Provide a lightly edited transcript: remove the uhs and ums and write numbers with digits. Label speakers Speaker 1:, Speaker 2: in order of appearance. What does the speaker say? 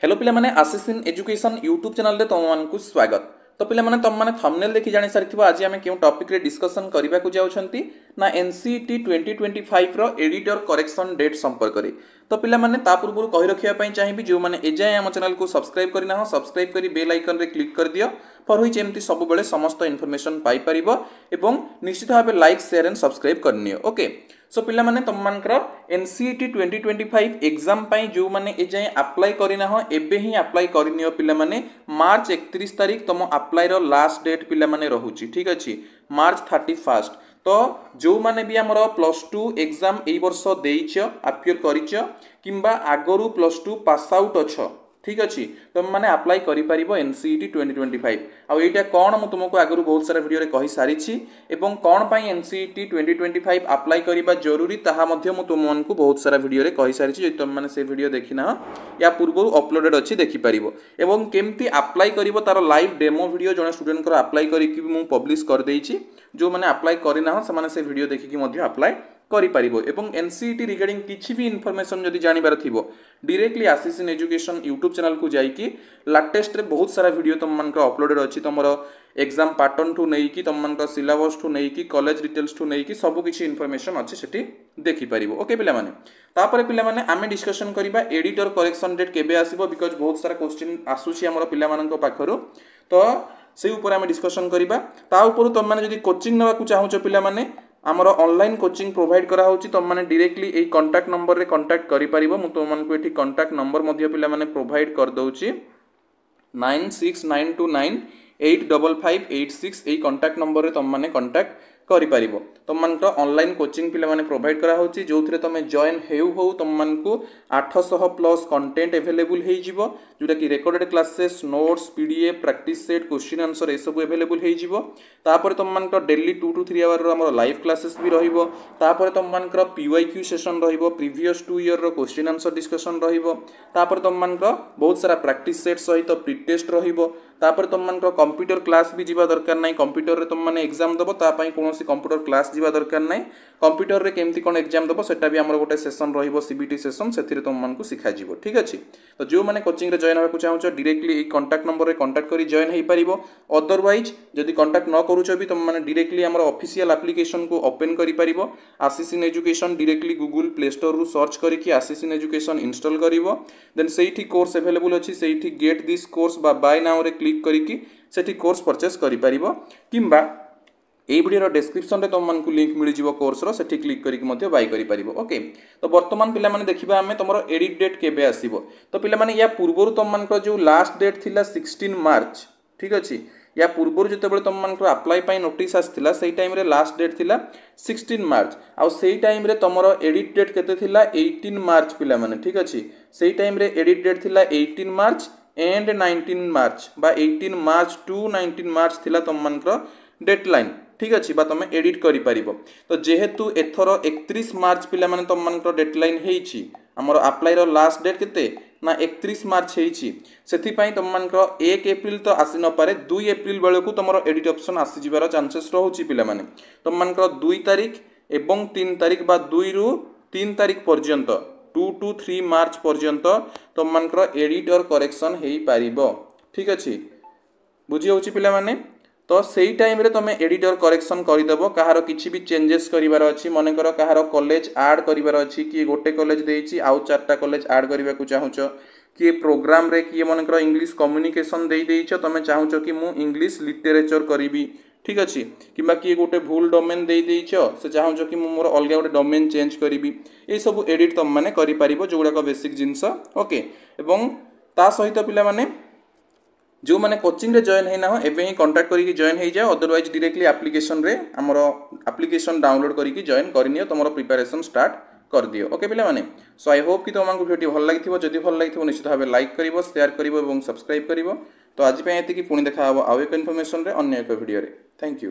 Speaker 1: Hello पिला माने आशीष in education YouTube channel रे तुमको स्वागत। तो पिला माने तुम माने थंबनेल देखि जानि सारिथिबो आज आमे केउ टॉपिक रे डिस्कशन करबा को जाउछंती ना एनसीईटी 2025 रो एडिटर करेक्शन डेट संपर्क रे। तो पिला माने ता पूर्व कहि रखिया पई चाहिबी जो माने एजाय हम चैनल को सब्सक्राइब करिना हो सब्सक्राइब करी बेल आइकन रे क्लिक कर दियो फॉर व्हिच एमती सब बेले समस्त इन्फॉर्मेशन पाई परिबो एवं निश्चित भाबे लाइक शेयर एंड सब्सक्राइब करनियो। ओके सो पिला माने तुम मानकर एनसीईटी 2025 एग्जाम पाई जो माने ए जाय अप्लाई करिना हो एबे ही अप्लाई करनियो पिला माने मार्च 31 तारिख तुम अप्लाई रो लास्ट डेट पिला माने रहुची। ठीक अछि मार्च 31 तो जो माने भी हमर प्लस 2 एग्जाम एई वर्ष देइछ अपियर करिछ किंबा आगरु प्लस 2 पास आउट अछ ठीक अच्छी तुम मैंने अप्लाई करिपारिबो एनसीईटी 2025 आ एटा कोन मु तुमको आगरु बहुत सारा वीडियो रे कहि सारिछि एवं कोन पई एनसीईटी 2025 अप्लाई करिबा जरूरी ताहा मध्ये मु तुमको बहुत सारा वीडियो रे कहि सारिछि जे तुम माने से वीडियो देखिना या पूर्व अपलोडेड अछि देखि पारिबो एवं केमती अप्लाई करिवो तार लाइव डेमो वीडियो जने स्टूडेंट को अप्लाई करिकि मु पब्लिश कर देइछि जो माने अप्लाई करिना हो से माने से वीडियो देखिकि मध्ये अप्लाई करि परिबो एवं एनसीईटी रिगार्डिंग किछि भी इन्फॉर्मेशन जदि जानिबार थिबो directly Ashish in education YouTube channel को जाइकी लेटेस्ट रे बहुत सारा वीडियो तुम मानकर अपलोडेड अछि तमरो एग्जाम पैटर्न टू नै कि तुम मानकर सिलेबस टू नै कि कॉलेज डिटेल्स टू नै कि सब किछि इन्फॉर्मेशन अछि सेठी देखि परिबो। ओके पिला माने तापर पिला माने आमे डिस्कशन करिबा एडिटर करेक्शन डेट केबे आसीबो बिकॉज़ बहुत सारा क्वेश्चन आसुछि हमरो पिला मानक पाखरु तो से ऊपर आमे डिस्कशन करिबा ता ऊपर तुम माने जदि कोचिंग नवा को चाहूछ पिला माने आमर ऑनलाइन कोचिंग प्रोवाइड करा होची तुम माने डायरेक्टली ए कांटेक्ट नंबर रे कांटेक्ट करि परिबो मु तुम मानकु एठी कांटेक्ट नंबर मध्ये पिला माने प्रोवाइड कर दउची 9692985586 ए कांटेक्ट नंबर रे तुम माने कांटेक्ट करि परिबो। तुम मानक ऑनलाइन कोचिंग पिला माने प्रोवाइड करा होची जोथरे तुम जॉइन हेउ हो तुम मानकु 800 प्लस कंटेंट अवेलेबल हे जिवो जोटा कि recorded classes notes PDF practice set question answer A सब अवेलेबल हे जिवो तापर तुम मानक डेली 2 to 3 आवर रो हमर लाइव क्लासेस भी रहिबो तापर तुम मानक पीवाईक्यू सेशन रहिबो प्रीवियस 2 ईयर रो क्वेश्चन आंसर डिस्कशन रहिबो तापर तुम मानक बहुत सारा प्रैक्टिस सेट सहित प्री टेस्ट रहिबो तापर तुम मानक कंप्यूटर क्लास भी जीवा दरकार नै कंप्यूटर रे तुम माने एग्जाम दबो ता पई कोनोसी कंप्यूटर क्लास जीवा दरकार नै कंप्यूटर रे केमती कोन एग्जाम दबो सेटा भी हमर गोटे सेशन रहिबो सीबीटी सेशन सेथिरे तुम मानकु सिखा जीवो। ठीक अछि तो जो माने कोचिंग रे जॉइन होबा चाहूछ डायरेक्टली ए कांटेक्ट नंबर रे कांटेक्ट करी जॉइन हेई परिबो अदरवाइज जदि कांटेक्ट न करूछ भी तुम माने डायरेक्टली हमर ऑफिशियल एप्लीकेशन को ओपन करी परिबो Ashish in education directly Google Play Store रु सर्च करिकि आशीष इन एजुकेशन इंस्टॉल करिवो देन सेठी कोर्स अवेलेबल अछि सेठी गेट दिस कोर्स बा बाय नाउ रे क्लिक करिकि सेठी कोर्स परचेस करि परिबो किंबा ए वीडियो डिस्क्रिप्शन रे तुम मानकु लिंक मिल जिवो कोर्स रो सेठी क्लिक करिकि मध्ये बाय करि परिबो। ओके तो वर्तमान पिला माने देखिबा हमें तमरो एडिट डेट केबे आसीबो तो पिला माने या पूर्वरु तुम मानकर जो लास्ट डेट थिला 16 मार्च ठीक अछि या पूर्वरु जते बेले तुम मानकर अप्लाई पई नोटिस आस्थिला सेही टाइम रे लास्ट डेट थिला 16 मार्च आ सेही टाइम रे तमरो एडिट डेट केते थिला 18 मार्च पिला माने ठीक अछि सेही टाइम रे एडिट डेट थिला 18 मार्च एंड 19 मार्च बा 18 मार्च टू 19 मार्च थिला तुम मानकर डेडलाइन ठीक अछि बा तुम एडिट करि परिबो तो जेहेतु एथरो 31 मार्च पिला माने तुम मानकर डेडलाइन हेइछि हमर अप्लाई रो लास्ट डेट केते ना 31 मार्च हेइछि सेथि पई तुम मानकर 1 अप्रैल तो आसी न पारे 2 अप्रैल बेले को तुमरो एडिट ऑप्शन आसी जिवार चांसेस रहउछि पिला माने तुम मानकर 2 तारिख एवं 3 तारिख बा 2 रु 3 तारिख पर्यंत 2 to 3 मार्च पर्यंत तुम मानकर एडिट और करेक्शन हेई पारिबो। ठीक अछि बुझी होछि पिला माने तो सेही टाइम रे तुम एडिट और करेक्शन करिदबो कहारो किछि भी चेंजेस करिवार अछि मने करो कहारो कॉलेज ऐड करिवार अछि कि गोटे कॉलेज देइछि आउ चारटा कॉलेज ऐड करिवा को चाहूछ कि प्रोग्राम रे कि मने करो इंग्लिश कम्युनिकेशन देइ देइछ तमे चाहूछ कि मु इंग्लिश लिटरेचर करिवि ठीक अछि किबा कि गोटे भूल डोमेन देइ देइछ से चाहूछ कि मु मोर अलगा गोटे डोमेन चेंज करिवि ए सब एडिट तुम माने करि परिबो जोगुडा को बेसिक जिंस। ओके एवं ता सहित पिला माने जो माने कोचिंग रे जॉइन हेना हो एबे ही कांटेक्ट करिकि जॉइन हे जाओ अदरवाइज डायरेक्टली एप्लीकेशन रे हमरो एप्लीकेशन डाउनलोड करिकि जॉइन करनियो तमरो प्रिपरेशन स्टार्ट कर दियो। ओके पिला माने सो आई होप कि तुमको वीडियो भल लागिथिबो जदि भल लागिथिबो निश्चित भाबे लाइक करिवो शेयर करिवो एवं सब्सक्राइब करिवो तो आज पे एति कि पुणी देखा हबो आउ एक इन्फॉर्मेशन रे अन्य एक वीडियो रे। Thank you.